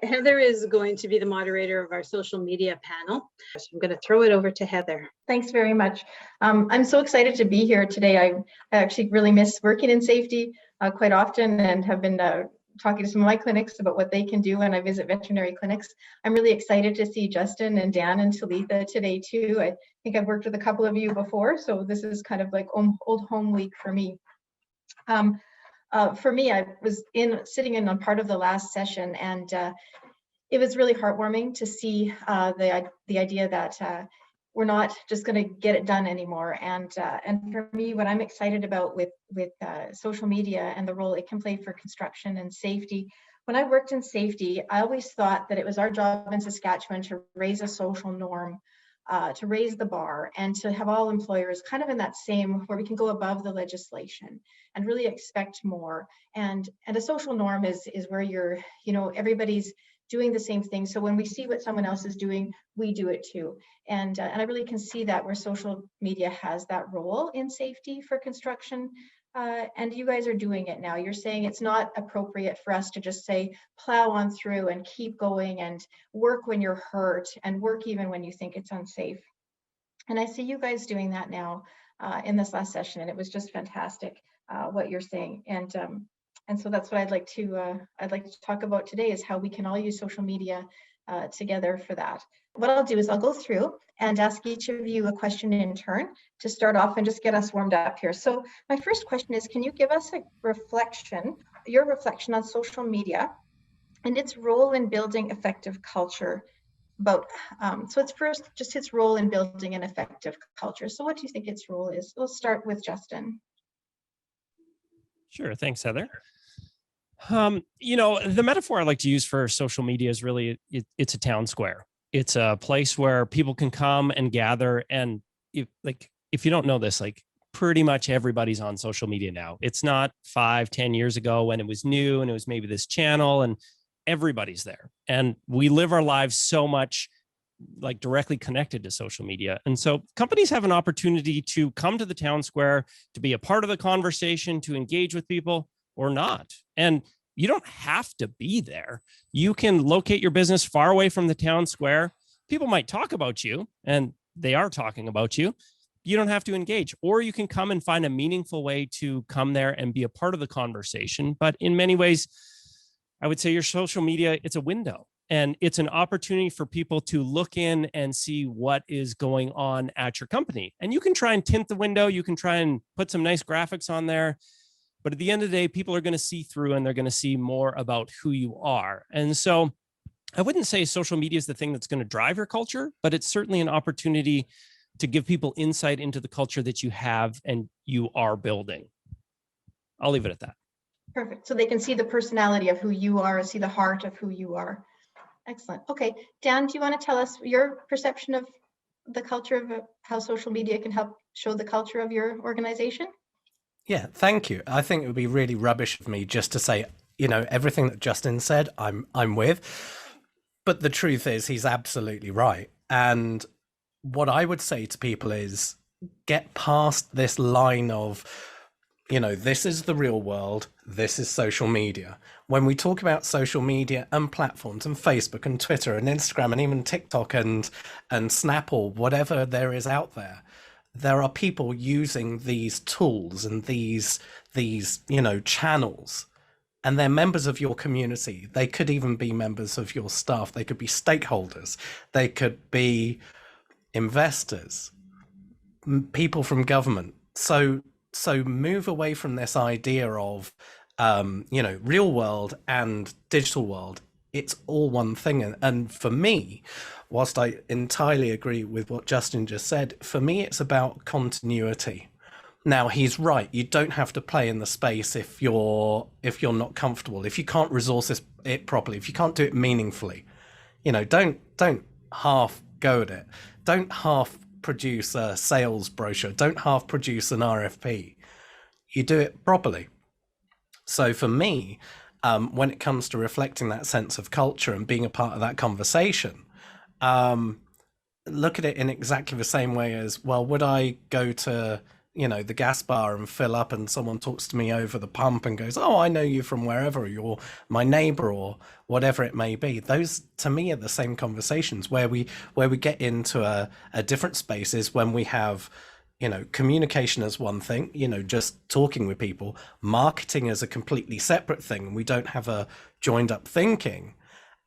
Heather is going to be the moderator of our social media panel. So I'm going to throw it over to Heather. Thanks very much. I'm so excited to be here today. I actually really miss working in safety quite often, and have been talking to some of my clinics about what they can do when I visit veterinary clinics. I'm really excited to see Justin and Dan and Talitha today too. I think I've worked with a couple of you before, so this is kind of like old home week for me. For me, I was sitting in on part of the last session, and it was really heartwarming to see the idea that we're not just going to get it done anymore. And for me, what I'm excited about with social media and the role it can play for construction and safety. When I worked in safety, I always thought that it was our job in Saskatchewan to raise a social norm, to raise the bar, and to have all employers kind of in that same, where we can go above the legislation and really expect more. And a social norm is where everybody's doing the same thing. So when we see what someone else is doing, we do it too. And I really can see that where social media has that role in safety for construction. And you guys are doing it now. You're saying it's not appropriate for us to just say, plow on through and keep going and work when you're hurt and work even when you think it's unsafe. And I see you guys doing that now in this last session. And it was just fantastic what you're saying. And so that's what I'd like to talk about today, is how we can all use social media together for that. What I'll do is I'll go through and ask each of you a question in turn to start off and just get us warmed up here. So my first question is, can you give us your reflection on social media and its role in building effective culture? So it's first just its role in building an effective culture. So what do you think its role is? We'll start with Justin. Sure, thanks, Heather. The metaphor I like to use for social media is really, it's a town square. It's a place where people can come and gather. And if you don't know this, pretty much everybody's on social media now. It's not 5-10 years ago when it was new and it was maybe this channel, and everybody's there. And we live our lives so much directly connected to social media. And so companies have an opportunity to come to the town square, to be a part of the conversation, to engage with people or not. And you don't have to be there. You can locate your business far away from the town square. People might talk about you, and they are talking about you. You don't have to engage, or you can come and find a meaningful way to come there and be a part of the conversation. But in many ways, I would say your social media, it's a window, and it's an opportunity for people to look in and see what is going on at your company. And you can try and tint the window. You can try and put some nice graphics on there. But at the end of the day, people are going to see through, and they're going to see more about who you are. And so I wouldn't say social media is the thing that's going to drive your culture, but it's certainly an opportunity to give people insight into the culture that you have and you are building. I'll leave it at that. Perfect. So they can see the personality of who you are, see the heart of who you are. Excellent. Okay, Dan, do you want to tell us your perception of the culture of how social media can help show the culture of your organization? Yeah, thank you. I think it would be really rubbish of me just to say, everything that Justin said, I'm with. But the truth is, he's absolutely right. And what I would say to people is, get past this line of, this is the real world, this is social media. When we talk about social media and platforms and Facebook and Twitter and Instagram and even TikTok and Snapple, whatever there is out there, there are people using these tools and these channels, and they're members of your community. They could even be members of your staff. They could be stakeholders. They could be investors, people from government. So move away from this idea of, real world and digital world. It's all one thing. And for me, whilst I entirely agree with what Justin just said, for me, it's about continuity. Now, he's right. You don't have to play in the space if you're not comfortable, if you can't resource it properly, if you can't do it meaningfully. Don't half go at it. Don't half produce a sales brochure. Don't half produce an RFP. You do it properly. So for me, when it comes to reflecting that sense of culture and being a part of that conversation, look at it in exactly the same way as, well, would I go to, the gas bar and fill up, and someone talks to me over the pump and goes, oh, I know you from wherever, you're my neighbor, or whatever it may be. Those to me are the same conversations where we get into a different spaces when we have, communication as one thing, just talking with people, marketing as a completely separate thing, and we don't have a joined up thinking.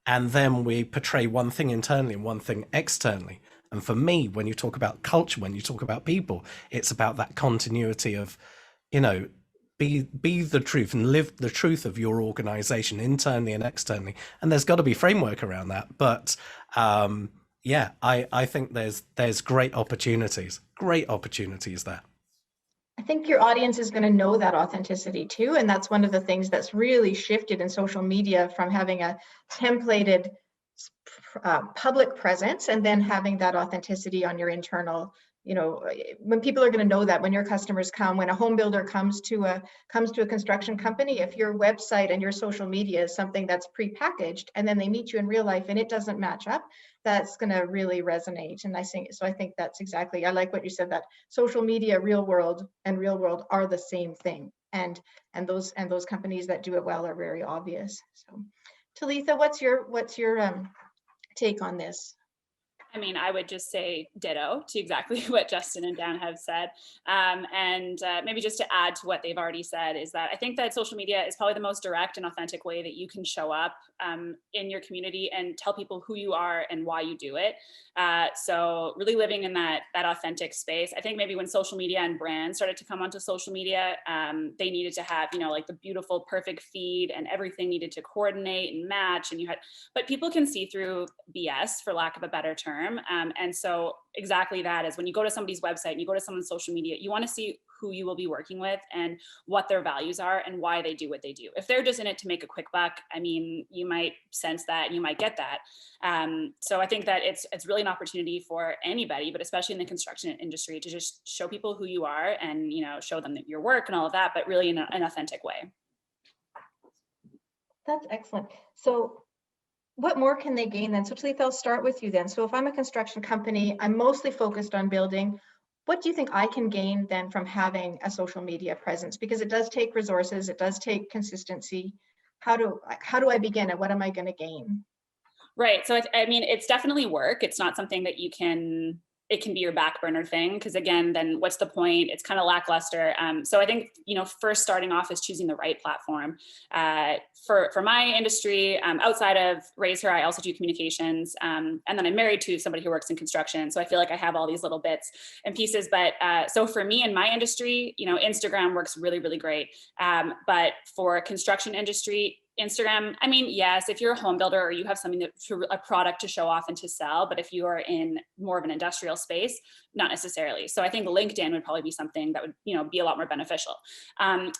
And then we portray one thing internally and one thing externally. And for me, when you talk about culture, when you talk about people, it's about that continuity of, be the truth and live the truth of your organization internally and externally. And there's got to be framework around that. But I think there's great opportunities there. I think your audience is going to know that authenticity too. And that's one of the things that's really shifted in social media, from having a templated public presence and then having that authenticity on your internal, when people are going to know that when your customers come, when a home builder comes to a construction company, if your website and your social media is something that's prepackaged and then they meet you in real life and it doesn't match up, that's going to really resonate. And I think that's exactly, I like what you said, that social media, real world are the same thing. And those companies that do it well are very obvious. So Talitha, what's your take on this? I mean, I would just say ditto to exactly what Justin and Dan have said. And maybe just to add to what they've already said is that I think that social media is probably the most direct and authentic way that you can show up in your community and tell people who you are and why you do it. So really living in that authentic space. I think maybe when social media and brands started to come onto social media, they needed to have, like the beautiful, perfect feed, and everything needed to coordinate and match. But people can see through BS, for lack of a better term. And so exactly that is when you go to somebody's website and you go to someone's social media, you want to see who you will be working with and what their values are and why they do what they do. If they're just in it to make a quick buck, I mean, you might sense that and you might get that. So I think that it's really an opportunity for anybody, but especially in the construction industry, to just show people who you are and, show them your work and all of that, but really in an authentic way. That's excellent. So what more can they gain then? So Talitha, I'll start with you then. So if I'm a construction company, I'm mostly focused on building. What do you think I can gain then from having a social media presence? Because it does take resources, it does take consistency. How do I begin and what am I going to gain? Right. So I mean, it's definitely work. It's not something that it can be your back burner thing, because again, then what's the point? It's kind of lackluster. So I think, first starting off is choosing the right platform. For my industry, outside of Raise Her, I also do communications. And then I'm married to somebody who works in construction. So I feel like I have all these little bits and pieces. But so for me in my industry, Instagram works really, really great. But for construction industry, Instagram, I mean, yes, if you're a home builder or you have something a product to show off and to sell, but if you are in more of an industrial space, not necessarily. So I think LinkedIn would probably be something that would, be a lot more beneficial.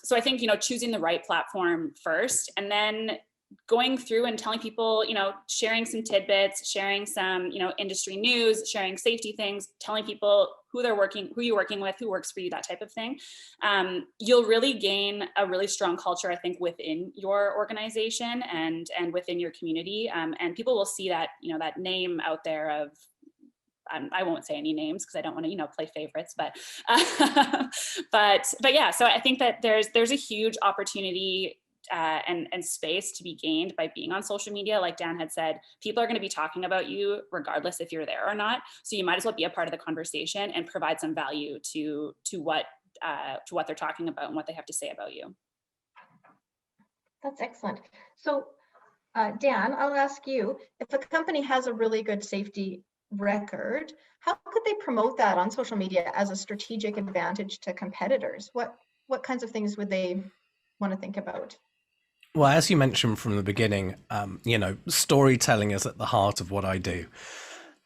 So I think, choosing the right platform first, and then going through and telling people, sharing some tidbits, sharing some, industry news, sharing safety things, telling people who you're working with, who works for you, that type of thing. You'll really gain a really strong culture, I think, within your organization and within your community. And people will see that, that name out there of, I won't say any names because I don't want to, play favorites, but yeah. So I think that there's a huge opportunity and space to be gained by being on social media. Like Dan had said, people are going to be talking about you regardless if you're there or not. So you might as well be a part of the conversation and provide some value to what they're talking about and what they have to say about you. That's excellent. So Dan, I'll ask you, if a company has a really good safety record, how could they promote that on social media as a strategic advantage to competitors? What kinds of things would they want to think about? Well, as you mentioned from the beginning, storytelling is at the heart of what I do.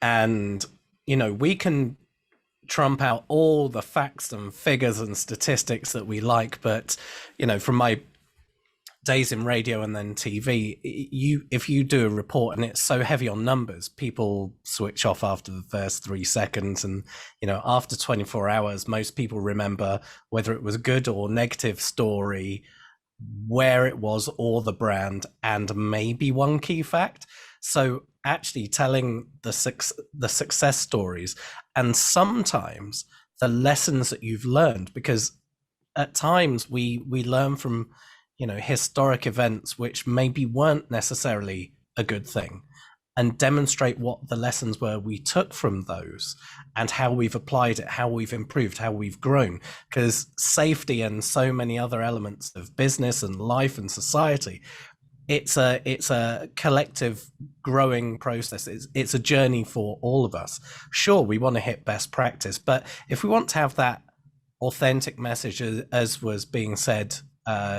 And, we can trump out all the facts and figures and statistics that we like. But, from my days in radio and then TV, if you do a report and it's so heavy on numbers, people switch off after the first 3 seconds. And, after 24 hours, most people remember whether it was a good or negative story, where it was, or the brand, and maybe one key fact. So actually telling the success stories, and sometimes the lessons that you've learned, because at times we learn from, historic events which maybe weren't necessarily a good thing, and demonstrate what the lessons were we took from those and how we've applied it, how we've improved, how we've grown. Because safety and so many other elements of business and life and society, it's a collective growing process. It's a journey for all of us. Sure, we want to hit best practice, but if we want to have that authentic message, as was being said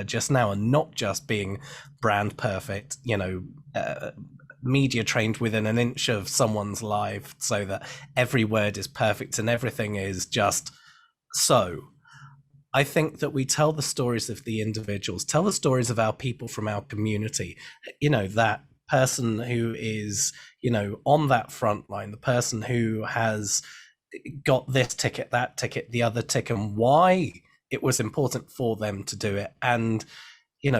just now, and not just being brand perfect, media trained within an inch of someone's life so that every word is perfect and everything is just so. I think that we tell the stories of the individuals, tell the stories of our people from our community, that person who is, on that front line, the person who has got this ticket, that ticket, the other ticket, and why it was important for them to do it. And,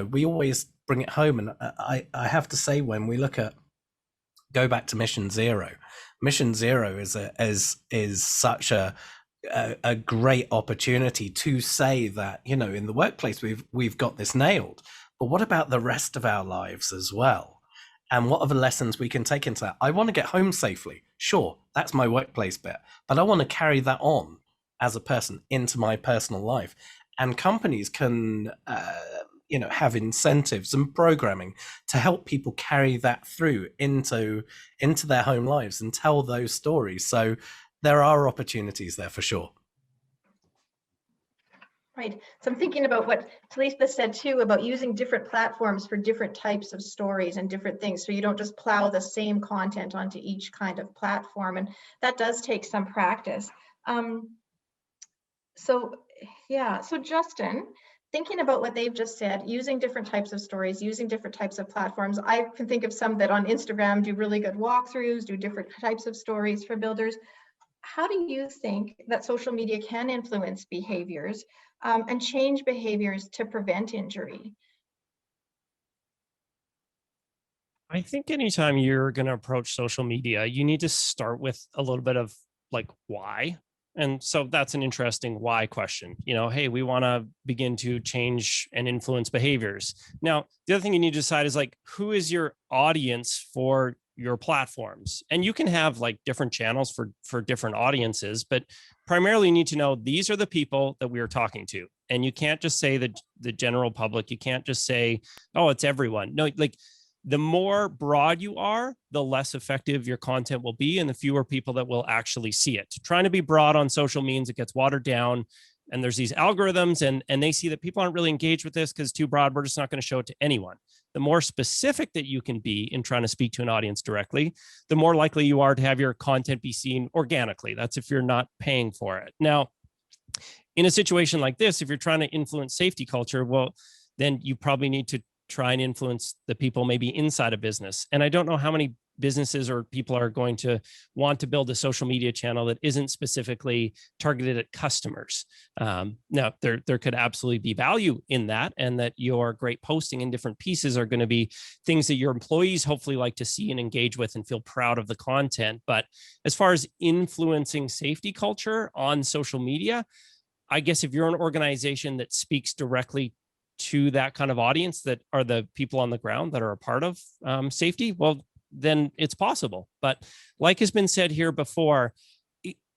we always bring it home. And I have to say, when we go back to Mission Zero is such a great opportunity to say that, in the workplace, we've got this nailed, but what about the rest of our lives as well? And what are the lessons we can take into that? I want to get home safely. Sure, that's my workplace bit, but I want to carry that on as a person into my personal life. And companies can, have incentives and programming to help people carry that through into their home lives and tell those stories. So there are opportunities there for sure. Right. So I'm thinking about what Talitha said too, about using different platforms for different types of stories and different things. So you don't just plow the same content onto each kind of platform. And that does take some practice. So Justin, thinking about what they've just said, using different types of stories, using different types of platforms, I can think of some that on Instagram do really good walkthroughs, do different types of stories for builders. How do you think that social media can influence behaviors and change behaviors to prevent injury? I think anytime you're going to approach social media, you need to start with a little bit of like why. And so that's an interesting why question. Hey, we want to begin to change and influence behaviors. Now, the other thing you need to decide is like, who is your audience for your platforms? And you can have like different channels for different audiences, but primarily you need to know these are the people that we are talking to. And you can't just say the general public. You can't just say, oh, it's everyone. No, like the more broad you are, the less effective your content will be and the fewer people that will actually see it. Trying to be broad on social means it gets watered down, and there's these algorithms and they see that people aren't really engaged with this because it's too broad. We're just not going to show it to anyone. The more specific that you can be in trying to speak to an audience directly, the more likely you are to have your content be seen organically. That's if you're not paying for it. Now, in a situation like this, if you're trying to influence safety culture, well, then you probably need to try and influence the people maybe inside a business. And I don't know how many businesses or people are going to want to build a social media channel that isn't specifically targeted at customers. Now, there could absolutely be value in that, and that your great posting in different pieces are going to be things that your employees hopefully like to see and engage with and feel proud of the content. But as far as influencing safety culture on social media, I guess if you're an organization that speaks directly to that kind of audience that are the people on the ground that are a part of safety, well, then it's possible. But like has been said here before,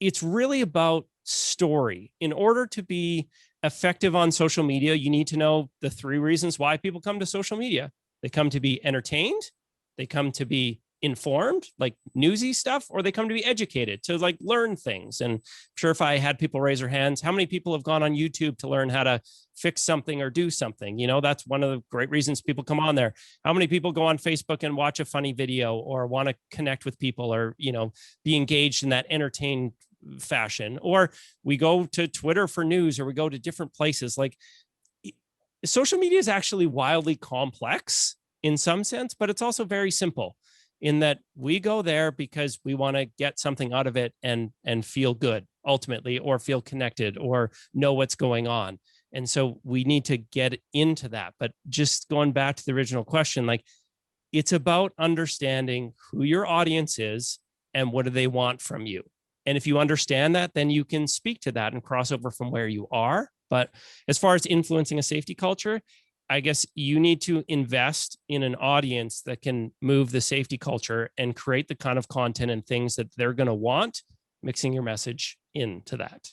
it's really about story. In order to be effective on social media, you need to know the 3 reasons why people come to social media. They come to be entertained, they come to be informed, like newsy stuff, or they come to be educated, to like learn things. And I'm sure if I had people raise their hands, how many people have gone on YouTube to learn how to fix something or do something? That's one of the great reasons people come on there. How many people go on Facebook and watch a funny video or want to connect with people or, be engaged in that entertained fashion? Or we go to Twitter for news, or we go to different places. Like, social media is actually wildly complex in some sense, but it's also very simple in that we go there because we want to get something out of it and feel good ultimately, or feel connected or know what's going on. And so we need to get into that. But just going back to the original question, like, it's about understanding who your audience is and what do they want from you. And if you understand that, then you can speak to that and cross over from where you are. But as far as influencing a safety culture, I guess you need to invest in an audience that can move the safety culture and create the kind of content and things that they're going to want, mixing your message into that.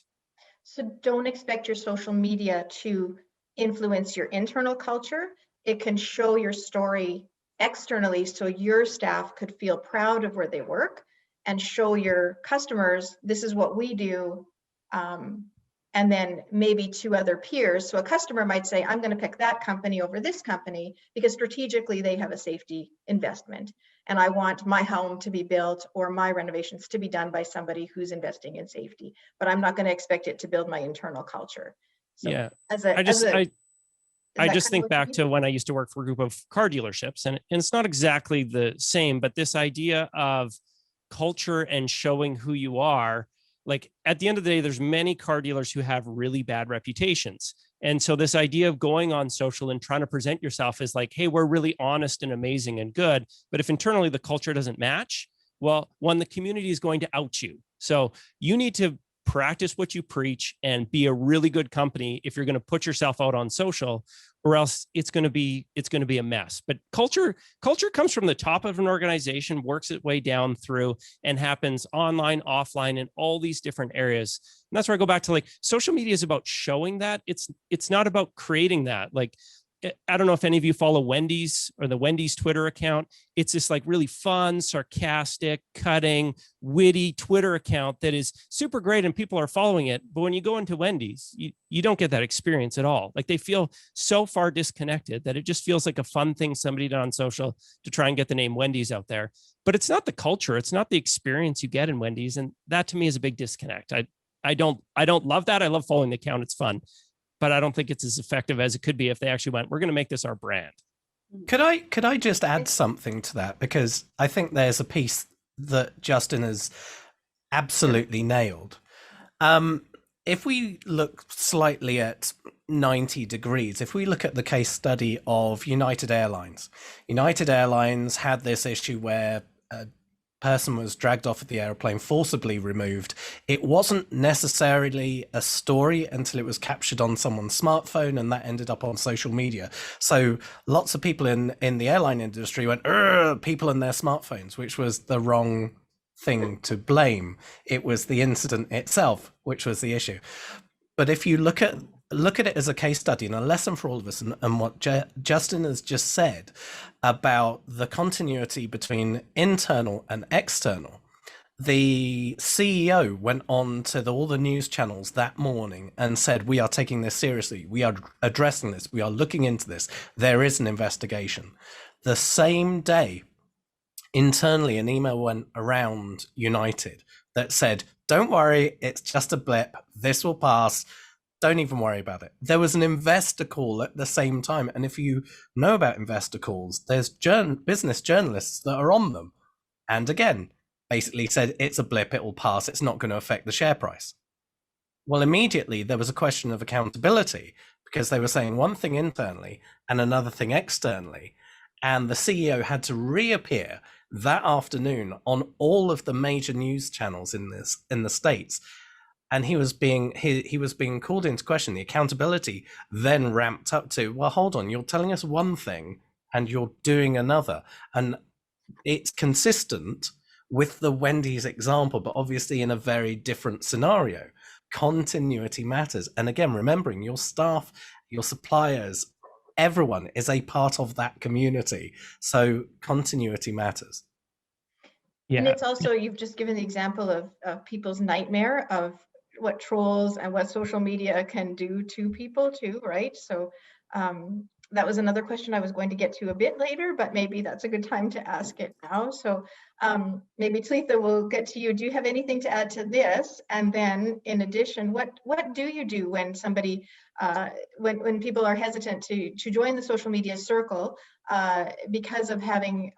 So don't expect your social media to influence your internal culture. It can show your story externally so your staff could feel proud of where they work and show your customers, this is what we do. And then maybe to other peers. So a customer might say, I'm going to pick that company over this company because strategically they have a safety investment. And I want my home to be built or my renovations to be done by somebody who's investing in safety. But I'm not going to expect it to build my internal culture. So Yeah. I just think back to when I used to work for a group of car dealerships, and it's not exactly the same, but this idea of culture and showing who you are, like at the end of the day, there's many car dealers who have really bad reputations. And so this idea of going on social and trying to present yourself as like, hey, we're really honest and amazing and good. But if internally the culture doesn't match, well, one, the community is going to out you. So you need to practice what you preach and be a really good company if you're going to put yourself out on social, or else it's going to be a mess. But culture comes from the top of an organization, works its way down through, and happens online, offline, in all these different areas. And that's where I go back to, like, social media is about showing that. It's not about creating that. Like, I don't know if any of you follow Wendy's or the Wendy's Twitter account. It's this like really fun, sarcastic, cutting, witty Twitter account that is super great and people are following it. But when you go into Wendy's, you don't get that experience at all. Like, they feel so far disconnected that it just feels like a fun thing somebody did on social to try and get the name Wendy's out there. But it's not the culture. It's not the experience you get in Wendy's. And that to me is a big disconnect. I don't love that. I love following the account. It's fun. But I don't think it's as effective as it could be if they actually went, we're going to make this our brand. Could I just add something to that? Because I think there's a piece that Justin has absolutely nailed. If we look slightly at 90 degrees, if we look at the case study of United Airlines had this issue where a person was dragged off of the airplane, forcibly removed. It wasn't necessarily a story until it was captured on someone's smartphone, and that ended up on social media. So lots of people in the airline industry went, people and their smartphones, which was the wrong thing to blame. It was the incident itself, which was the issue. But if you look at it as a case study and a lesson for all of us, and what Justin has just said about the continuity between internal and external, the CEO went on to all the news channels that morning and said, we are taking this seriously. We are addressing this. We are looking into this. There is an investigation. The same day, internally, an email went around United that said, don't worry, it's just a blip. This will pass. Don't even worry about it. There was an investor call at the same time. And if you know about investor calls, there's business journalists that are on them. And again, basically said, it's a blip, it will pass. It's not going to affect the share price. Well, immediately there was a question of accountability, because they were saying one thing internally and another thing externally. And the CEO had to reappear that afternoon on all of the major news channels in the States. And he was being called into question. The accountability then ramped up to, well, hold on, you're telling us one thing and you're doing another. And it's consistent with the Wendy's example, but obviously in a very different scenario. Continuity matters. And again, remembering your staff, your suppliers, everyone is a part of that community. So continuity matters. Yeah. And it's also, you've just given the example of people's nightmare of what trolls and what social media can do to people too, right? So that was another question I was going to get to a bit later, but maybe that's a good time to ask it now. So maybe Talitha, we'll get to you. Do you have anything to add to this? And then in addition, what do you do when somebody, when people are hesitant to join the social media circle because of having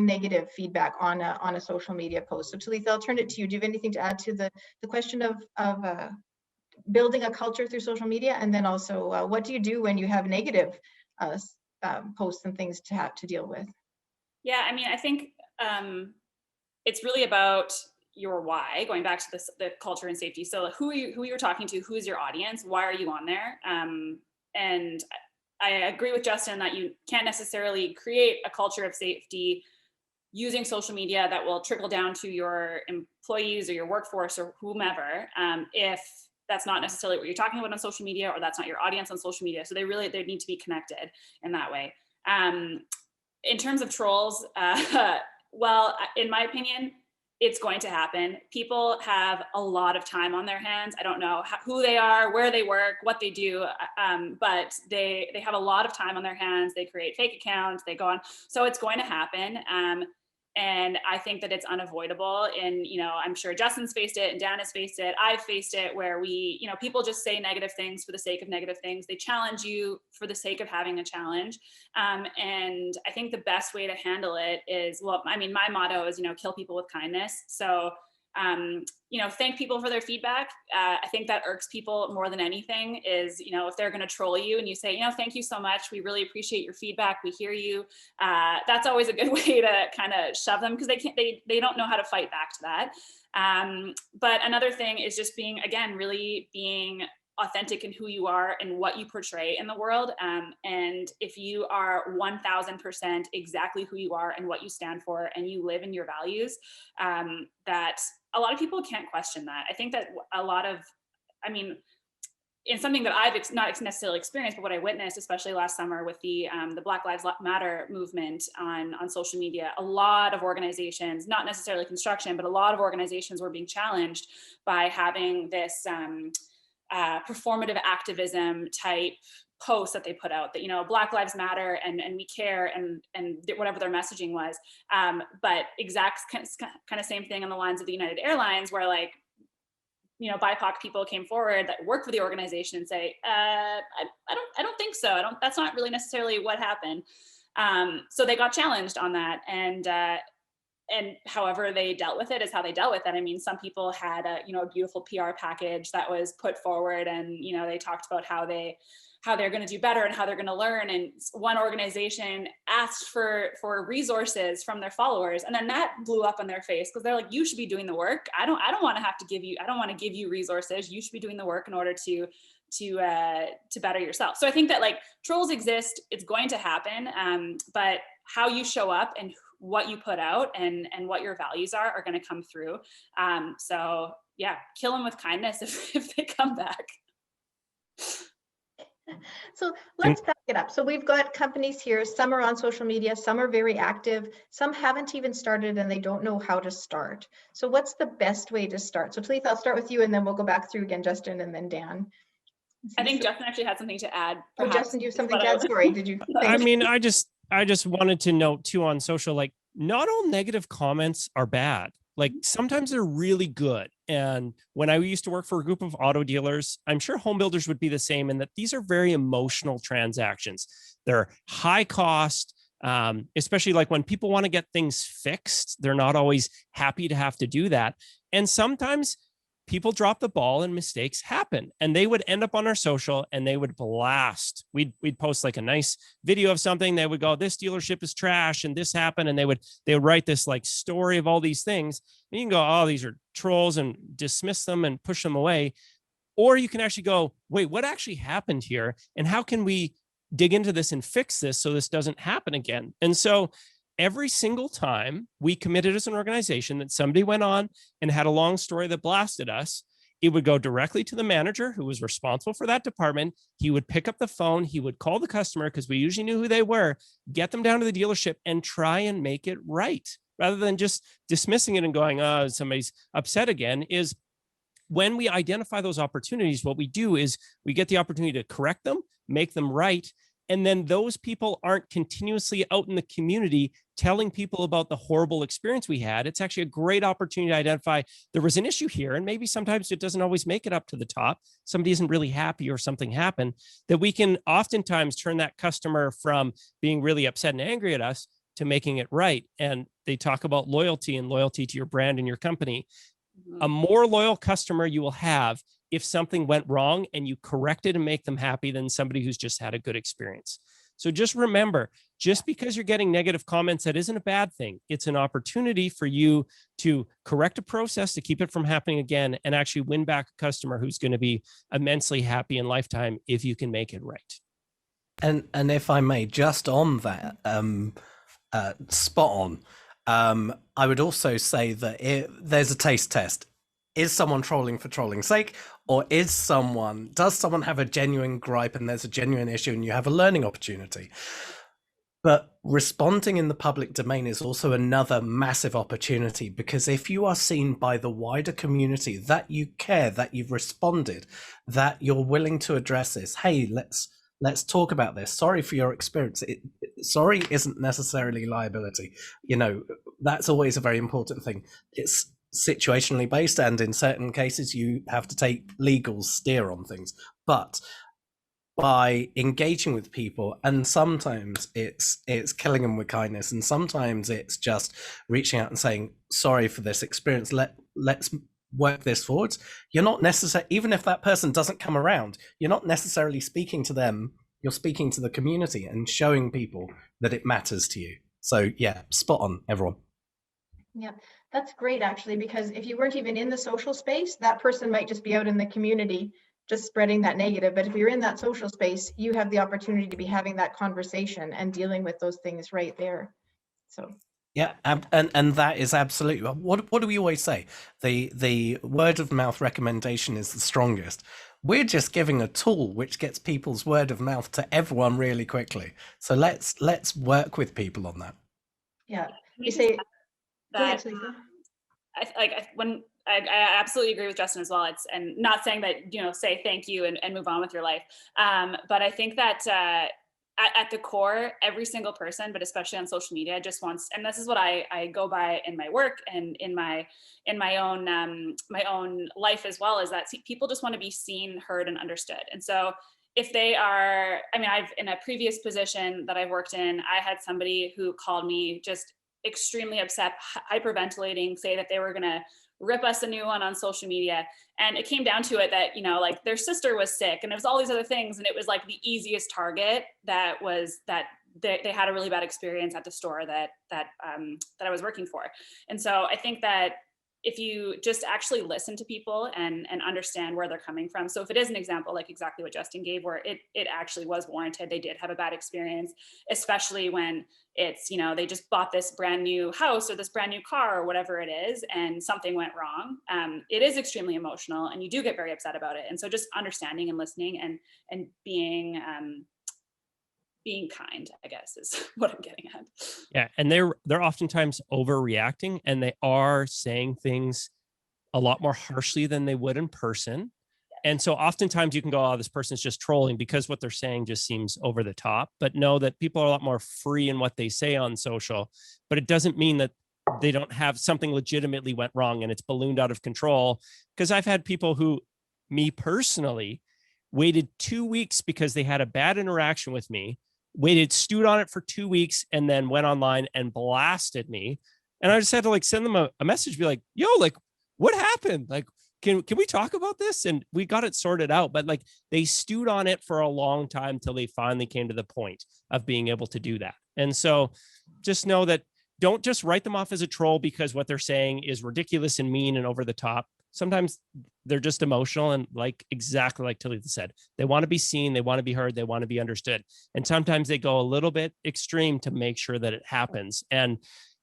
negative feedback on a social media post? So Talitha, I'll turn it to you. Do you have anything to add to the question of building a culture through social media? And then also, what do you do when you have negative posts and things to have to deal with? Yeah, I mean, I think it's really about, your why, going back to this, the culture and safety. So who you're talking to, who's your audience, why are you on there? And I agree with Justin that you can't necessarily create a culture of safety using social media that will trickle down to your employees or your workforce or whomever, if that's not necessarily what you're talking about on social media, or that's not your audience on social media. So they need to be connected in that way. In terms of trolls, well, in my opinion, it's going to happen. People have a lot of time on their hands. I don't know who they are, where they work, what they do, but they have a lot of time on their hands. They create fake accounts, they go on. So it's going to happen. And I think that it's unavoidable. And, I'm sure Justin's faced it and Dan has faced it. I've faced it where people just say negative things for the sake of negative things. They challenge you for the sake of having a challenge. And I think the best way to handle it is, my motto is, kill people with kindness. So, thank people for their feedback. I think that irks people more than anything is, if they're going to troll you and you say, thank you so much. We really appreciate your feedback. We hear you. That's always a good way to kind of shove them, because they don't know how to fight back to that. But another thing is just really being authentic in who you are and what you portray in the world. And if you are 1000% exactly who you are and what you stand for, and you live in your values, that a lot of people can't question that. I think that in something that I've not necessarily experienced, but what I witnessed, especially last summer with the Black Lives Matter movement on social media, a lot of organizations, not necessarily construction, but a lot of organizations were being challenged by having this performative activism type posts that they put out that, Black Lives Matter and we care and whatever their messaging was. But exact kind of same thing on the lines of the United Airlines, where BIPOC people came forward that work for the organization and say, I don't think so. That's not really necessarily what happened. So they got challenged on that. And however they dealt with it is how they dealt with it. Some people had a beautiful PR package that was put forward, and they talked about how they're going to do better and how they're going to learn. And one organization asked for resources from their followers, and then that blew up in their face, because they're like, you should be doing the work. I don't want to give you resources. You should be doing the work in order to better yourself. So I think that trolls exist, it's going to happen, but how you show up and what you put out and what your values are going to come through. So yeah, kill them with kindness if they come back. So let's back it up. So we've got companies here, some are on social media, some are very active, some haven't even started and they don't know how to start. So what's the best way to start? So Talitha, I'll start with you and then we'll go back through again, Justin, and then Dan. I think Justin actually had something to add. Oh, Justin, do you have something to add? Sorry, did you? I just wanted to note too on social, not all negative comments are bad. Sometimes they're really good. And when I used to work for a group of auto dealers, I'm sure home builders would be the same, in that these are very emotional transactions. They're high cost, especially when people want to get things fixed. They're not always happy to have to do that. And sometimes people drop the ball and mistakes happen, and they would end up on our social and they would blast. We'd post a nice video of something. They would go, this dealership is trash and this happened. And they would write this story of all these things. And you can go, oh, these are trolls, and dismiss them and push them away. Or you can actually go, wait, what actually happened here? And how can we dig into this and fix this so this doesn't happen again? And so every single time we committed as an organization that somebody went on and had a long story that blasted us, it would go directly to the manager who was responsible for that department. He would pick up the phone, he would call the customer, because we usually knew who they were, get them down to the dealership and try and make it right, rather than just dismissing it and going, oh, somebody's upset again. Is when we identify those opportunities, what we do is we get the opportunity to correct them, make them right. And then those people aren't continuously out in the community telling people about the horrible experience we had. It's actually a great opportunity to identify there was an issue here, and maybe sometimes it doesn't always make it up to the top. Somebody isn't really happy or something happened, that we can oftentimes turn that customer from being really upset and angry at us to making it right. And they talk about loyalty and loyalty to your brand and your company. Mm-hmm. A more loyal customer you will have if something went wrong and you correct it and make them happy than somebody who's just had a good experience. So just remember, just because you're getting negative comments, that isn't a bad thing. It's an opportunity for you to correct a process to keep it from happening again and actually win back a customer who's going to be immensely happy in lifetime if you can make it right. And if I may, just on that, spot on. I would also say that there's a taste test. Is someone trolling for trolling's sake, or does someone have a genuine gripe and there's a genuine issue and you have a learning opportunity? But responding in the public domain is also another massive opportunity, because if you are seen by the wider community that you care, that you've responded, that you're willing to address this, hey, let's talk about this. Sorry for your experience. Sorry isn't necessarily liability. That's always a very important thing. It's situationally based, and in certain cases you have to take legal steer on things. But by engaging with people, and sometimes it's killing them with kindness, and sometimes it's just reaching out and saying, sorry for this experience, let's work this forwards. You're not necessarily, even if that person doesn't come around, you're not necessarily speaking to them, you're speaking to the community and showing people that it matters to you. So yeah, spot on, everyone. Yeah, that's great, actually, because if you weren't even in the social space, that person might just be out in the community just spreading that negative. But if you're in that social space, you have the opportunity to be having that conversation and dealing with those things right there. So yeah, and that is absolutely what do we always say? The word of mouth recommendation is the strongest. We're just giving a tool which gets people's word of mouth to everyone really quickly. So let's work with people on that. Yeah, you say that I absolutely agree with Justin as well. And not saying that, say thank you and move on with your life. But I think that at the core, every single person, but especially on social media, just wants, and this is what I go by in my work and in my own life as well, is that people just want to be seen, heard, and understood. And so if they are, I've, in a previous position that I've worked in, I had somebody who called me just extremely upset, hyperventilating, say that they were going to rip us a new one on social media. And it came down to it that, their sister was sick, and it was all these other things. And it was like the easiest target that they had a really bad experience at the store that I was working for. And so I think that if you just actually listen to people and understand where they're coming from. So if it is an example, like exactly what Justin gave, where it actually was warranted, they did have a bad experience, especially when it's, they just bought this brand new house or this brand new car or whatever it is, and something went wrong. It is extremely emotional, and you do get very upset about it. And so just understanding and listening and being kind, I guess, is what I'm getting at. Yeah. And they're oftentimes overreacting, and they are saying things a lot more harshly than they would in person. And so oftentimes you can go, oh, this person's just trolling because what they're saying just seems over the top. But know that people are a lot more free in what they say on social, but it doesn't mean that they don't have something legitimately went wrong and it's ballooned out of control. Because I've had people who, me personally, waited 2 weeks because they had a bad interaction with me, stewed on it for 2 weeks, and then went online and blasted me. And I just had to send them a message, be like, yo, what happened? Can we talk about this? And we got it sorted out, but they stewed on it for a long time till they finally came to the point of being able to do that. And so just know that don't just write them off as a troll because what they're saying is ridiculous and mean and over the top. Sometimes they're just emotional, and exactly like Talitha said, they want to be seen, they want to be heard, they want to be understood. And sometimes they go a little bit extreme to make sure that it happens. And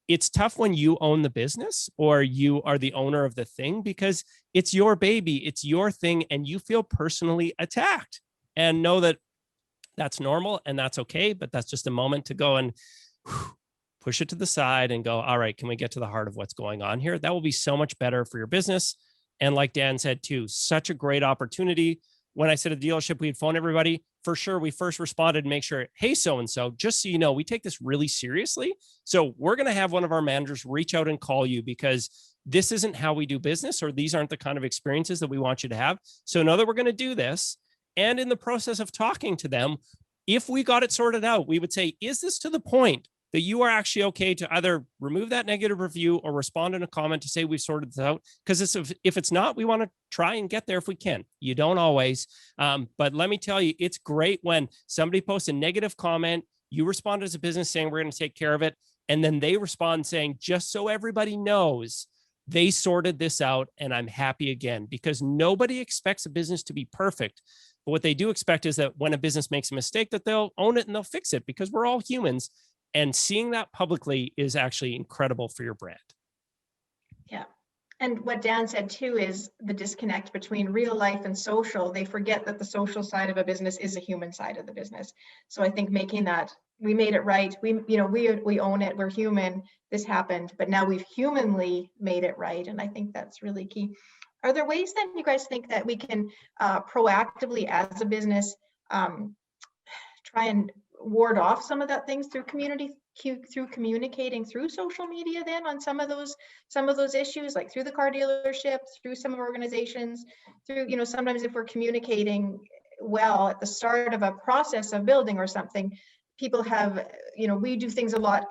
it's tough when you own the business or you are the owner of the thing, because it's your baby, it's your thing, and you feel personally attacked. And know that that's normal and that's okay, but that's just a moment to go and push it to the side and go, all right, can we get to the heart of what's going on here? That will be so much better for your business. And like Dan said too, such a great opportunity. When I said at the dealership, we'd phone everybody. For sure, we first responded and make sure, hey, so-and-so, just so you know, we take this really seriously. So we're going to have one of our managers reach out and call you, because this isn't how we do business, or these aren't the kind of experiences that we want you to have. So know that we're going to do this. And in the process of talking to them, if we got it sorted out, we would say, is this to the point that you are actually okay to either remove that negative review or respond in a comment to say we've sorted this out. Because if it's not, we want to try and get there if we can. You don't always. But let me tell you, it's great when somebody posts a negative comment, you respond as a business saying we're going to take care of it. And then they respond saying, just so everybody knows, they sorted this out and I'm happy again, because nobody expects a business to be perfect. But what they do expect is that when a business makes a mistake, that they'll own it and they'll fix it, because we're all humans. And seeing that publicly is actually incredible for your brand. Yeah. And what Dan said too is the disconnect between real life and social. They forget that the social side of a business is a human side of the business. So I think making that, we made it right. We own it. We're human. This happened, but now we've humanly made it right. And I think that's really key. Are there ways then you guys think that we can proactively as a business try and ward off some of that things through communicating through social media then on some of those issues, like through the car dealership, through some of our organizations, through, sometimes if we're communicating well at the start of a process of building or something, people have, we do things a lot,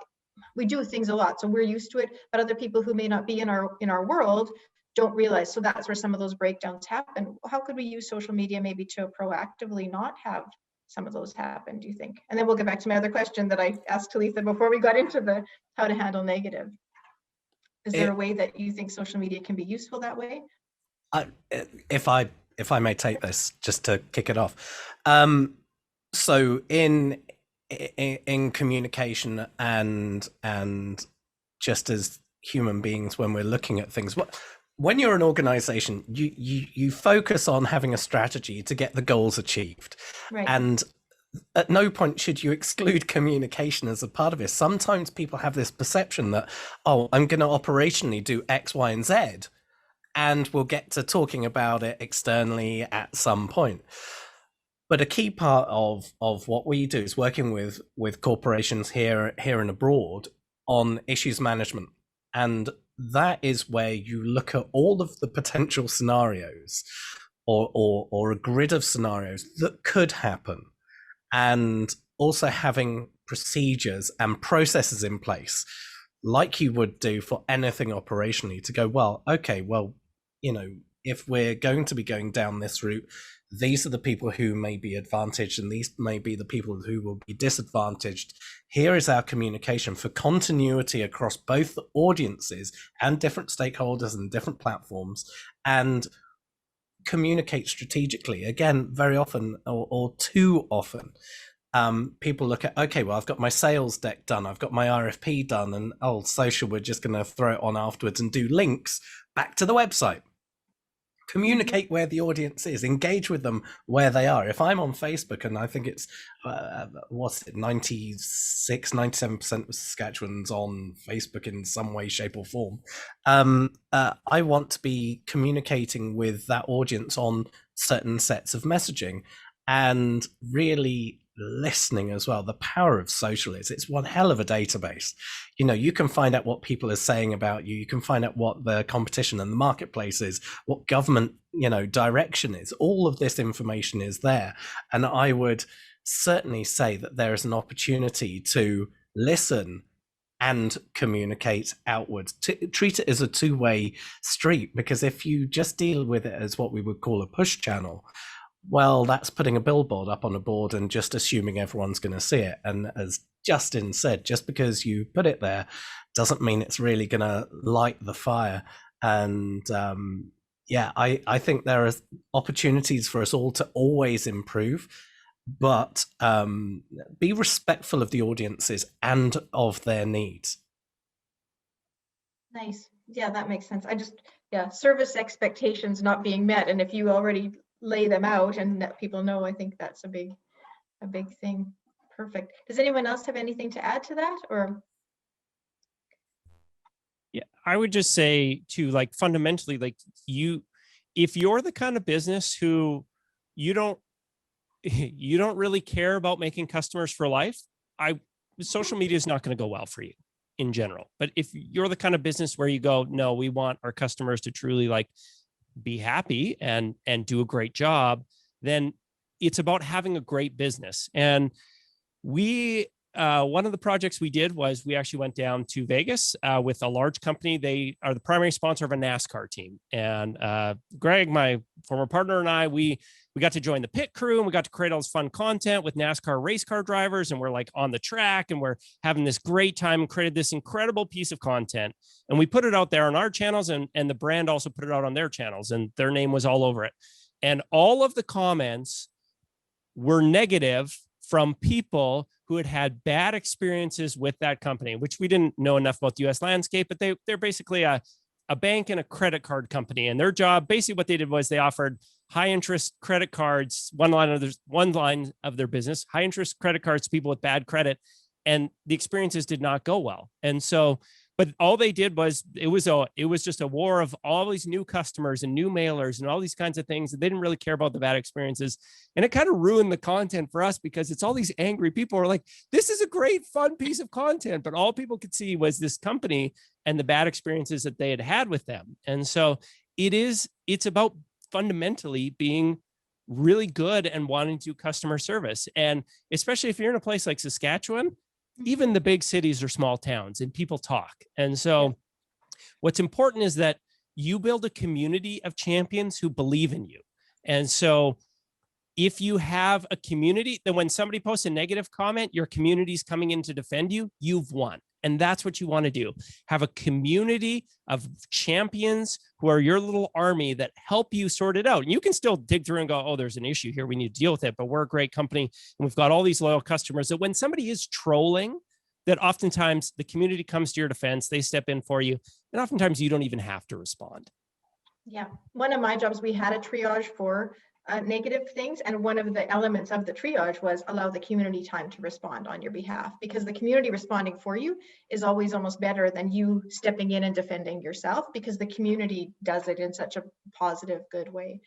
so we're used to it, but other people who may not be in our world don't realize. So that's where some of those breakdowns happen. How could we use social media maybe to proactively not have some of those happen, do you think? And then we'll get back to my other question that I asked Talitha before we got into the how to handle negative. Is there a way that you think social media can be useful that way? If I may take this just to kick it off. So in communication and just as human beings, when we're looking at things, when you're an organization, you focus on having a strategy to get the goals achieved. Right. And at no point should you exclude communication as a part of it. Sometimes people have this perception that, oh, I'm going to operationally do X, Y, and Z, and we'll get to talking about it externally at some point. But a key part of what we do is working with corporations here and abroad on issues management. And that is where you look at all of the potential scenarios or a grid of scenarios that could happen, and also having procedures and processes in place like you would do for anything operationally to go, well, okay, well, if we're going to be going down this route, these are the people who may be advantaged and these may be the people who will be disadvantaged. Here is our communication for continuity across both audiences and different stakeholders and different platforms, and communicate strategically. Again, very often or too often, people look at, okay, well, I've got my sales deck done, I've got my RFP done, and social, we're just going to throw it on afterwards and do links back to the website. Communicate where the audience is, engage with them where they are. If I'm on Facebook, and I think it's 96, 97% of Saskatchewans on Facebook in some way, shape or form, I want to be communicating with that audience on certain sets of messaging and really listening as well. The power of social is it's one hell of a database. You can find out what people are saying about you. You can find out what the competition and the marketplace is, what government direction is. All of this information is there, and I would certainly say that there is an opportunity to listen and communicate outwards, to treat it as a two-way street, because if you just deal with it as what we would call a push channel, well, that's putting a billboard up on a board and just assuming everyone's going to see it. And as Justin said, just because you put it there doesn't mean it's really going to light the fire. And I think there are opportunities for us all to always improve, but be respectful of the audiences and of their needs. Nice. Yeah, that makes sense. Service expectations not being met. And if you already lay them out and let people know, I think that's a big thing. Perfect. Does anyone else have anything to add to that? Or Yeah, I would just say fundamentally, if you're the kind of business who you don't really care about making customers for life, social media is not going to go well for you in general. But if you're the kind of business where you go, no, we want our customers to truly be happy and do a great job, then it's about having a great business. And we one of the projects we did was we actually went down to Vegas with a large company. They are the primary sponsor of a NASCAR team. And Greg, my former partner, and I, we got to join the pit crew, and we got to create all this fun content with NASCAR race car drivers. And we're like on the track, and we're having this great time, and created this incredible piece of content. And we put it out there on our channels, and the brand also put it out on their channels, and their name was all over it. And all of the comments were negative from people who had had bad experiences with that company, which we didn't know enough about the US landscape, but they're basically a bank and a credit card company. And their job, basically what they did was they offered high interest credit cards, one line of their business, high interest credit cards to people with bad credit. And the experiences did not go well. And so, but all they did was, it was just a war of all these new customers and new mailers and all these kinds of things. They didn't really care about the bad experiences. And it kind of ruined the content for us, because it's all these angry people who are like, this is a great, fun piece of content. But all people could see was this company and the bad experiences that they had had with them. And so it's about fundamentally being really good and wanting to do customer service. And especially if you're in a place like Saskatchewan, even the big cities are small towns and people talk. And so what's important is that you build a community of champions who believe in you. And so if you have a community, then when somebody posts a negative comment, your community's coming in to defend you, you've won. And that's what you want to do. Have a community of champions who are your little army that help you sort it out. And you can still dig through and go, oh, there's an issue here, we need to deal with it. But we're a great company, and we've got all these loyal customers that when somebody is trolling, that oftentimes the community comes to your defense, they step in for you, and oftentimes you don't even have to respond. Yeah, one of my jobs, we had a triage for negative things, and one of the elements of the triage was allow the community time to respond on your behalf, because the community responding for you is always almost better than you stepping in and defending yourself, because the community does it in such a positive, good way.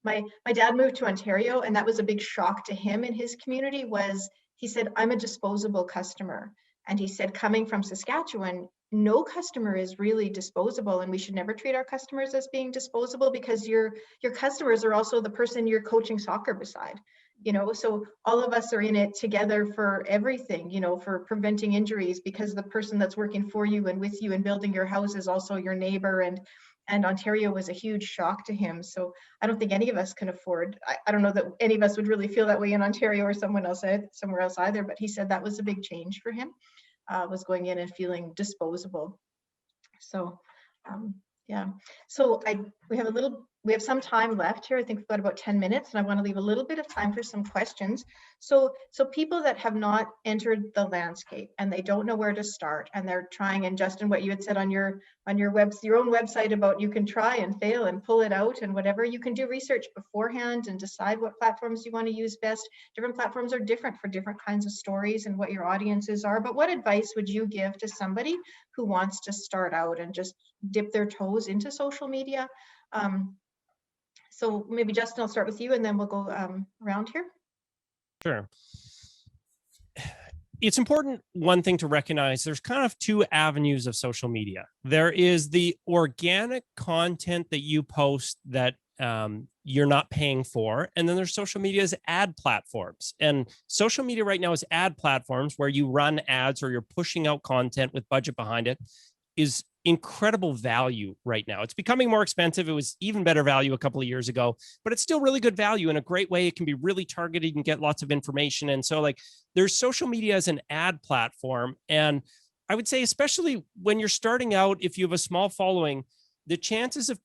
My dad moved to Ontario, and that was a big shock to him in his community. Was he said, I'm a disposable customer. And he said, coming from Saskatchewan, no customer is really disposable, and we should never treat our customers as being disposable, because your customers are also the person you're coaching soccer beside. So all of us are in it together for everything, for preventing injuries, because the person that's working for you and with you and building your house is also your neighbor. And Ontario was a huge shock to him. So I don't think any of us can afford, I don't know that any of us would really feel that way in Ontario or somewhere else either, but he said that was a big change for him, was going in and feeling disposable. So yeah, so we have some time left here. I think we've got about 10 minutes, and I want to leave a little bit of time for some questions. So people that have not entered the landscape and they don't know where to start, and they're trying, and Justin, what you had said on your own website about you can try and fail and pull it out and whatever, you can do research beforehand and decide what platforms you want to use best. Different platforms are different for different kinds of stories and what your audiences are. But what advice would you give to somebody who wants to start out and just dip their toes into social media? So maybe Justin, I'll start with you, and then we'll go around here. Sure. It's important, one thing to recognize, there's kind of two avenues of social media. There is the organic content that you post that you're not paying for. And then there's social media as ad platforms. And social media right now is ad platforms where you run ads or you're pushing out content with budget behind it, is incredible value right now. It's becoming more expensive. It was even better value a couple of years ago, but it's still really good value in a great way. It can be really targeted and get lots of information. And so there's social media as an ad platform. And I would say, especially when you're starting out, if you have a small following, the chances of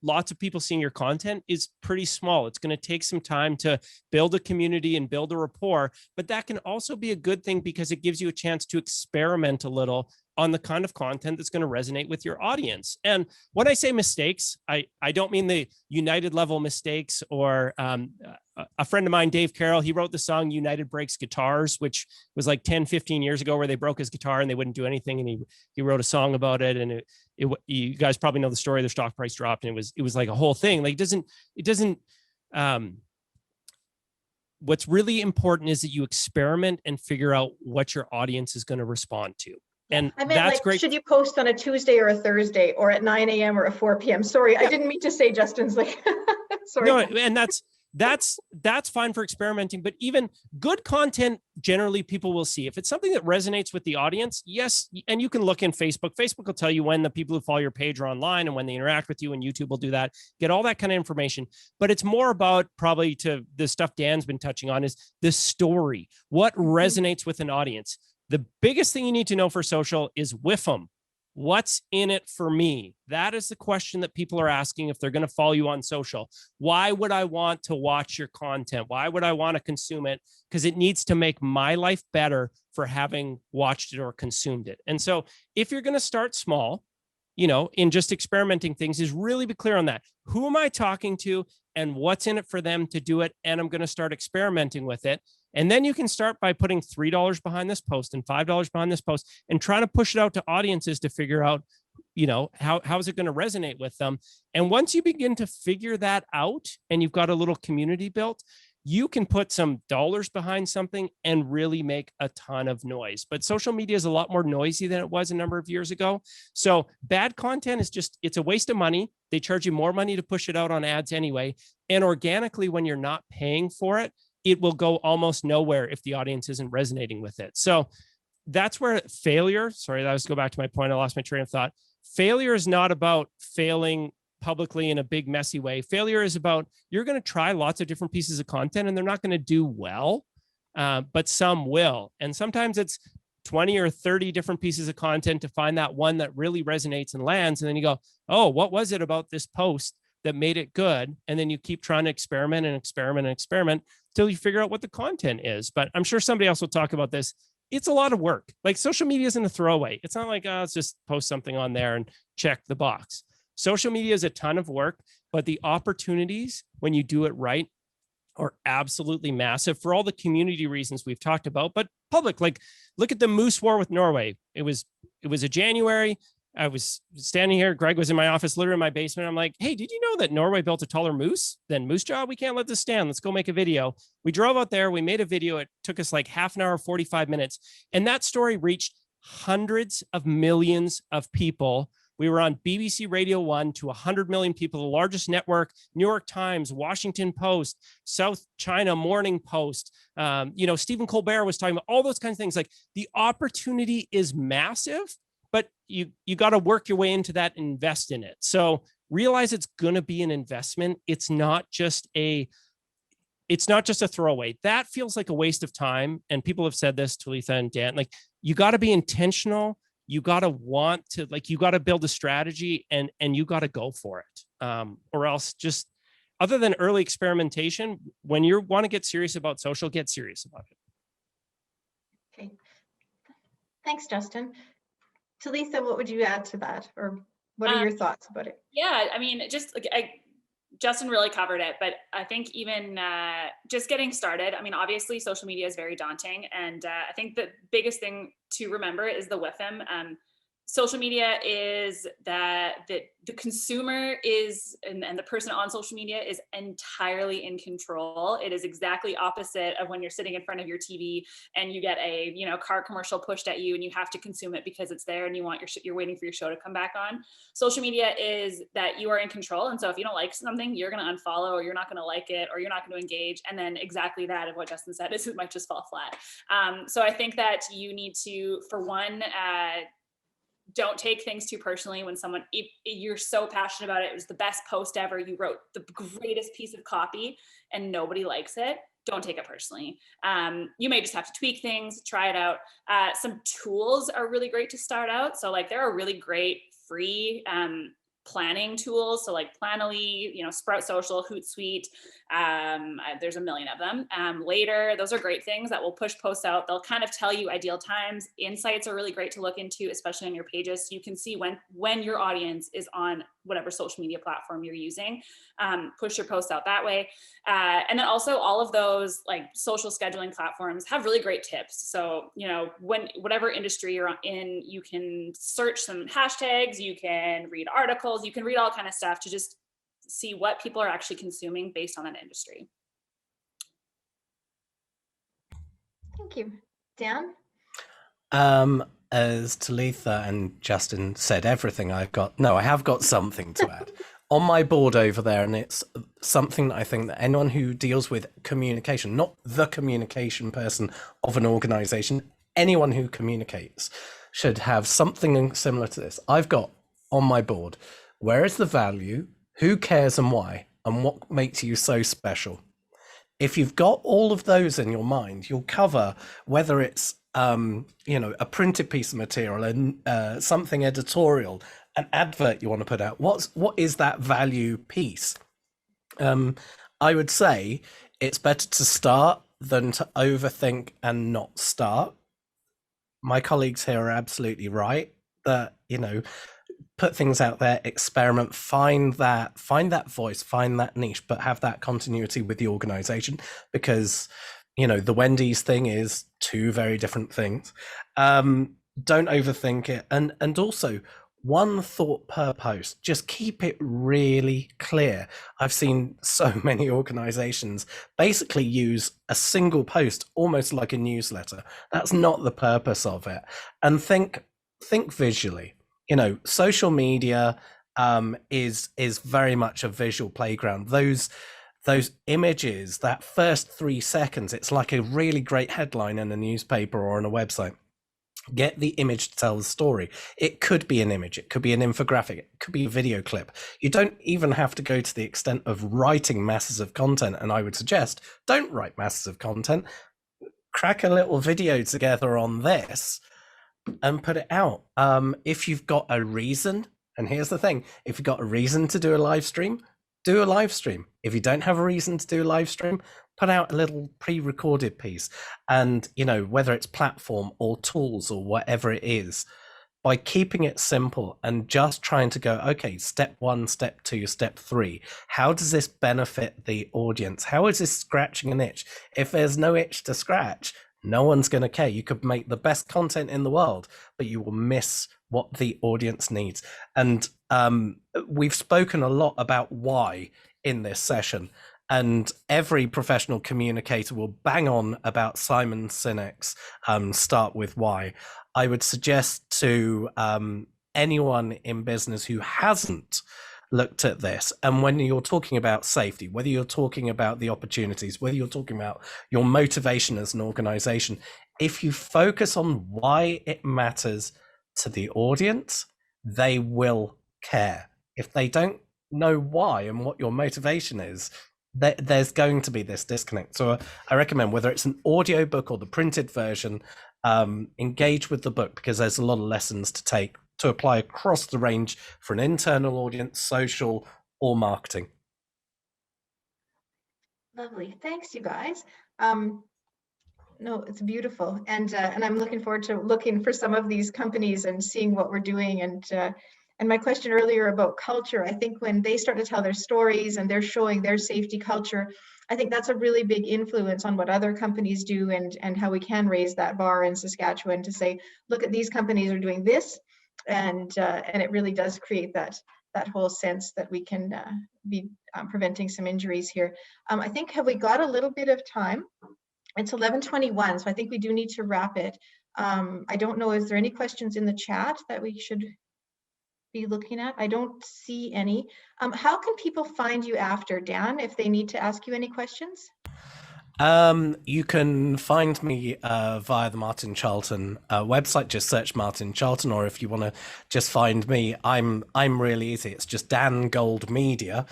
lots of people seeing your content is pretty small. It's going to take some time to build a community and build a rapport, but that can also be a good thing because it gives you a chance to experiment a little on the kind of content that's going to resonate with your audience. And when I say mistakes, I don't mean the United level mistakes, or a friend of mine, Dave Carroll, he wrote the song United Breaks Guitars, which was like 10, 15 years ago, where they broke his guitar and they wouldn't do anything. And he wrote a song about it. And you guys probably know the story, the stock price dropped, and it was like a whole thing. Like it doesn't, what's really important is that you experiment and figure out what your audience is going to respond to. And I meant, that's great. Should you post on a Tuesday or a Thursday or at 9 a.m. or at 4 p.m.? Sorry, I didn't mean to say Justin's sorry. No, and that's that's fine for experimenting, but even good content, generally people will see. If it's something that resonates with the audience, yes, and you can look in Facebook. Facebook will tell you when the people who follow your page are online and when they interact with you, and YouTube will do that. Get all that kind of information. But it's more about, probably to the stuff Dan's been touching on, is the story. What resonates with an audience? The biggest thing you need to know for social is WIFM. What's in it for me? That is the question that people are asking if they're going to follow you on social. Why would I want to watch your content? Why would I want to consume it? Because it needs to make my life better for having watched it or consumed it. And so if you're going to start small, in just experimenting things, is really be clear on that. Who am I talking to and what's in it for them to do it? And I'm going to start experimenting with it. And then you can start by putting $3 behind this post and $5 behind this post and trying to push it out to audiences to figure out, how is it going to resonate with them? And once you begin to figure that out and you've got a little community built, you can put some dollars behind something and really make a ton of noise. But social media is a lot more noisy than it was a number of years ago. So bad content is it's a waste of money. They charge you more money to push it out on ads anyway. And organically, when you're not paying for it, it will go almost nowhere if the audience isn't resonating with it. So that's where failure, sorry, that was go back to my point. I lost my train of thought. Failure is not about failing publicly in a big messy way. Failure is about, you're going to try lots of different pieces of content and they're not going to do well, but some will. And sometimes it's 20 or 30 different pieces of content to find that one that really resonates and lands. And then you go, oh, what was it about this post that made it good? And then you keep trying to experiment and experiment and experiment till you figure out what the content is. But I'm sure somebody else will talk about this. It's a lot of work. Like, social media isn't a throwaway. It's not like, let's just post something on there and check the box. Social media is a ton of work, but the opportunities when you do it right are absolutely massive for all the community reasons we've talked about. But public, like, look at the moose war with Norway. It was a January. I was standing here. Greg was in my office, literally in my basement. I'm like, hey, did you know that Norway built a taller moose than Moose Jaw? We can't let this stand. Let's go make a video. We drove out there. We made a video. It took us like half an hour, 45 minutes. And that story reached hundreds of millions of people. We were on BBC Radio 1 to 100 million people, the largest network, New York Times, Washington Post, South China Morning Post. Stephen Colbert was talking about all those kinds of things. Like, the opportunity is massive, but you got to work your way into that and invest in it. So realize it's going to be an investment. It's not just a throwaway. That feels like a waste of time. And people have said this, Talitha and Dan, like, you got to be intentional. You got to want to, like, you got to build a strategy and you got to go for it. Or else, just other than early experimentation, when you want to get serious about social, get serious about it. Okay. Thanks, Justin. Talitha, what would you add to that? Or what are your thoughts about it? Yeah, I mean, just like Justin really covered it, but I think even just getting started, I mean, obviously social media is very daunting. And I think the biggest thing to remember is the WIFM. Social media is that the consumer is, and the person on social media is entirely in control. It is exactly opposite of when you're sitting in front of your TV and you get a car commercial pushed at you and you have to consume it because it's there and you're waiting for your show to come back on. Social media is that you are in control. And so if you don't like something, you're going to unfollow, or you're not going to like it, or you're not going to engage. And then exactly that of what Justin said is it might just fall flat. So I think that you need to, for one, don't take things too personally when if you're so passionate about it. It was the best post ever. You wrote the greatest piece of copy and nobody likes it. Don't take it personally. You may just have to tweak things, try it out. Some tools are really great to start out. So like, there are really great free planning tools. So like Planoly, Sprout Social, Hootsuite, there's a million of them. Later, those are great things that will push posts out. They'll kind of tell you ideal times. Insights are really great to look into, especially on your pages. So you can see when your audience is on whatever social media platform you're using. Push your posts out that way. And then also all of those like social scheduling platforms have really great tips. So, whatever industry you're in, you can search some hashtags, you can read articles, you can read all kind of stuff to just see what people are actually consuming based on that industry. Thank you. Dan? As Talitha and Justin said everything, I have got something to add. on my board over there, and it's something that I think that anyone who deals with communication, not the communication person of an organization, anyone who communicates should have something similar to this. I've got on my board, where is the value, who cares and why, and what makes you so special? If you've got all of those in your mind, you'll cover whether it's a printed piece of material and something editorial, an advert you want to put out. What is that value piece? I would say it's better to start than to overthink and not start. My colleagues here are absolutely right that, put things out there, experiment, find that voice, find that niche, but have that continuity with the organization, because the Wendy's thing is two very different things. Don't overthink it, and also one thought per post. Just keep it really clear. I've seen so many organizations basically use a single post almost like a newsletter. That's not the purpose of it. And think visually. Social media is very much a visual playground. Those images, that first 3 seconds, it's like a really great headline in a newspaper or on a website. Get the image to tell the story. It could be an image, it could be an infographic, it could be a video clip. You don't even have to go to the extent of writing masses of content, and I would suggest don't write masses of content. Crack a little video together on this and put it out. If you've got a reason, and here's the thing, if you've got a reason to do a live stream, do a live stream. If you don't have a reason to do a live stream, put out a little pre-recorded piece. And whether it's platform or tools or whatever it is, by keeping it simple and just trying to go, okay, step 1, step 2, step 3, how does this benefit the audience? How is this scratching an itch? If there's no itch to scratch, no one's going to care. You could make the best content in the world, but you will miss what the audience needs. And we've spoken a lot about why in this session, and every professional communicator will bang on about Simon Sinek's Start With Why. I would suggest to anyone in business who hasn't looked at this, and when you're talking about safety, whether you're talking about the opportunities, whether you're talking about your motivation as an organization, if you focus on why it matters to the audience, they will care. If they don't know why and what your motivation is, there's going to be this disconnect. So I recommend, whether it's an audio book or the printed version, engage with the book, because there's a lot of lessons to take to apply across the range for an internal audience, social, or marketing. Lovely, thanks you guys. No, it's beautiful, and I'm looking forward to looking for some of these companies and seeing what we're doing. And my question earlier about culture, I think when they start to tell their stories and they're showing their safety culture, I think that's a really big influence on what other companies do, and how we can raise that bar in Saskatchewan to say, look at these companies are doing this, and it really does create that whole sense that we can be preventing some injuries here. I think, have we got a little bit of time? It's 11:21, so I think we do need to wrap it. I don't know, is there any questions in the chat that we should be looking at? I don't see any. How can people find you after, Dan, if they need to ask you any questions? You can find me via the Martin Charlton website. Just search Martin Charlton, or if you want to just find me, I'm really easy. It's just Dan Gold Media,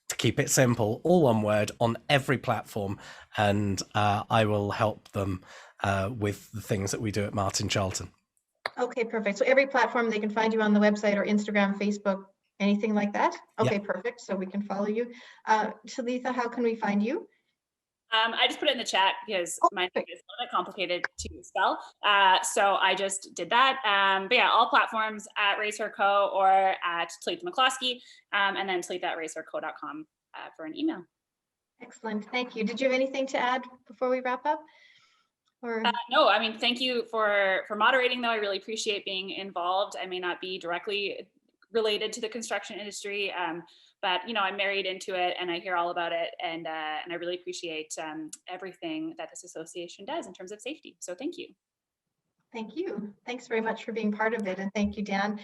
to keep it simple, all one word, on every platform, and I will help them with the things that we do at Martin Charlton. Okay, perfect. So every platform, they can find you on the website or Instagram, Facebook, anything like that? Okay, yeah. Perfect. So we can follow you. Talitha, how can we find you? I just put it in the chat because my name is a little bit complicated to spell. So I just did that. But yeah, all platforms at Racer Co. or at Talitha McCloskey, and then talitha@racerco.com for an email. Excellent. Thank you. Did you have anything to add before we wrap up? Or... no, I mean, thank you for moderating, though. I really appreciate being involved. I may not be directly related to the construction industry, but I'm married into it, and I hear all about it, and I really appreciate everything that this association does in terms of safety. So thank you. Thank you. Thanks very much for being part of it, and thank you, Dan.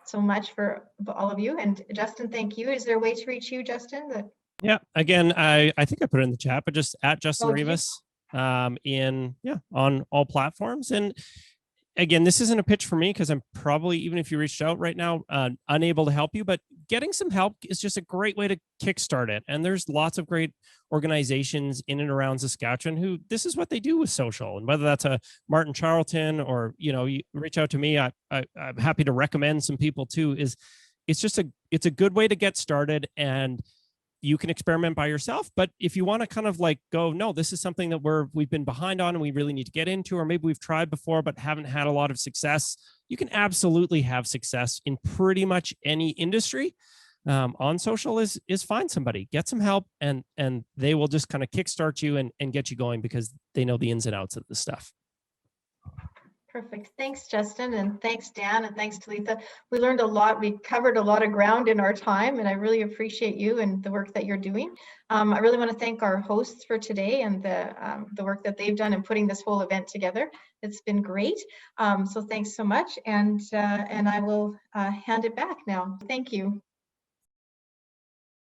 so much for all of you. And Justin, thank you. Is there a way to reach you, Justin? Yeah. Again, I think I put it in the chat, but just at Justin Oh, did you? Reves on all platforms. And again, this isn't a pitch for me because I'm probably, even if you reached out right now, unable to help you, but getting some help is just a great way to kickstart it. And there's lots of great organizations in and around Saskatchewan who this is what they do with social. And whether that's a Martin Charlton or, you reach out to me, I'm happy to recommend some people too. It's a good way to get started, and you can experiment by yourself. But if you want to kind of like go, no, this is something that we've been behind on and we really need to get into, or maybe we've tried before but haven't had a lot of success, you can absolutely have success in pretty much any industry. On social is find somebody, get some help, and they will just kind of kickstart you and get you going because they know the ins and outs of the stuff. Perfect. Thanks, Justin, and thanks, Dan, and thanks, Talitha. We learned a lot. We covered a lot of ground in our time, and I really appreciate you and the work that you're doing. I really want to thank our hosts for today and the work that they've done in putting this whole event together. It's been great. So thanks so much, and I will hand it back now. Thank you.